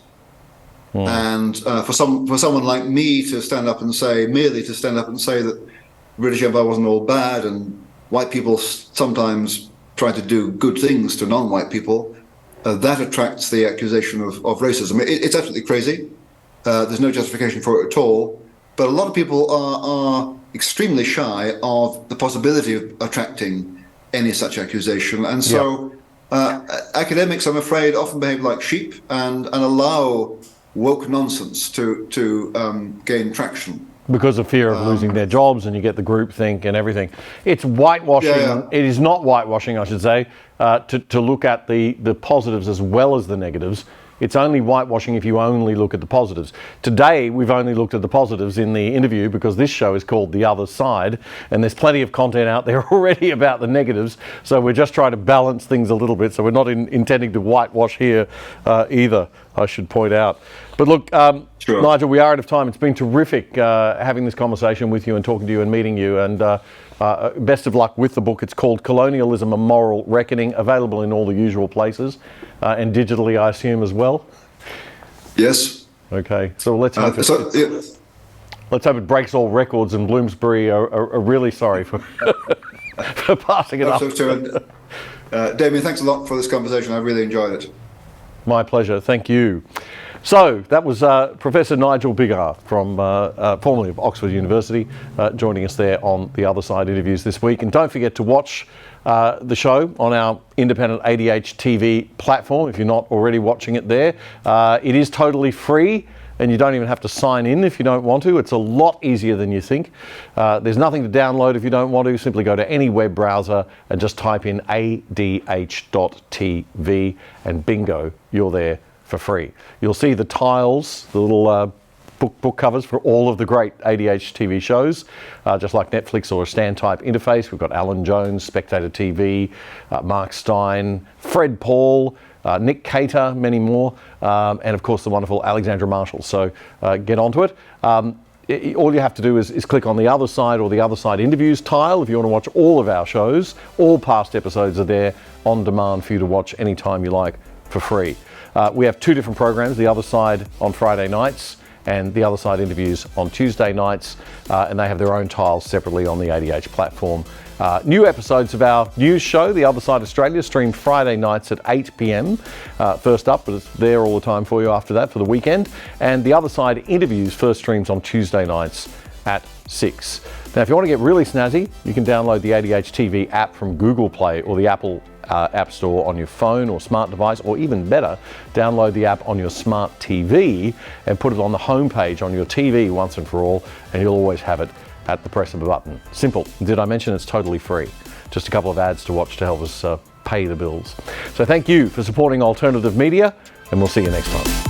And for someone like me to stand up and say, merely to stand up and say that the British Empire wasn't all bad and white people sometimes try to do good things to non-white people, that attracts the accusation of racism. It's absolutely crazy. There's no justification for it at all. But a lot of people are extremely shy of the possibility of attracting any such accusation. And so academics, I'm afraid, often behave like sheep and allow woke nonsense to gain traction. Because of fear of losing their jobs, and you get the groupthink and everything. It's whitewashing. Yeah. It is not whitewashing, I should say, to look at the positives as well as the negatives. It's only whitewashing if you only look at the positives. Today, we've only looked at the positives in the interview because this show is called The Other Side, and there's plenty of content out there already about the negatives. So we're just trying to balance things a little bit. So we're not intending to whitewash here either, I should point out. But look, Sure. Nigel, we are out of time. It's been terrific having this conversation with you and talking to you and meeting you. And best of luck with the book. It's called Colonialism, A Moral Reckoning, available in all the usual places and digitally, I assume, as well. Yes. Okay, so let's hope let's hope it breaks all records, and Bloomsbury are really sorry for for passing it up. Damien, thanks a lot for this conversation. I really enjoyed it. My pleasure. Thank you. So that was Professor Nigel Biggar from formerly of Oxford University joining us there on the Other Side interviews this week. And don't forget to watch the show on our independent ADH TV platform if you're not already watching it there. It is totally free and you don't even have to sign in if you don't want to. It's a lot easier than you think. There's nothing to download if you don't want to. Simply go to any web browser and just type in adh.tv and bingo, you're there for free. You'll see the tiles, the little book covers for all of the great ADH TV shows, just like Netflix or a stand type interface. We've got Alan Jones, Spectator TV, Mark Stein, Fred Paul, Nick Cater, many more, and of course the wonderful Alexandra Marshall. So get onto it. All you have to do is click on the Other Side or the Other Side Interviews tile if you want to watch all of our shows. All past episodes are there on demand for you to watch anytime you like for free. We have two different programs, The Other Side on Friday nights and The Other Side Interviews on Tuesday nights, and they have their own tiles separately on the ADH platform. New episodes of our news show, The Other Side Australia, streamed Friday nights at 8 p.m. First up, but it's there all the time for you after that for the weekend. And The Other Side Interviews first streams on Tuesday nights at 6. Now, if you want to get really snazzy, you can download the ADH TV app from Google Play or the Apple App Store on your phone or smart device, or even better, download the app on your smart TV and put it on the homepage on your TV once and for all, and you'll always have it at the press of a button. Simple. Did I mention it's totally free? Just a couple of ads to watch to help us pay the bills. So thank you for supporting alternative media, and we'll see you next time.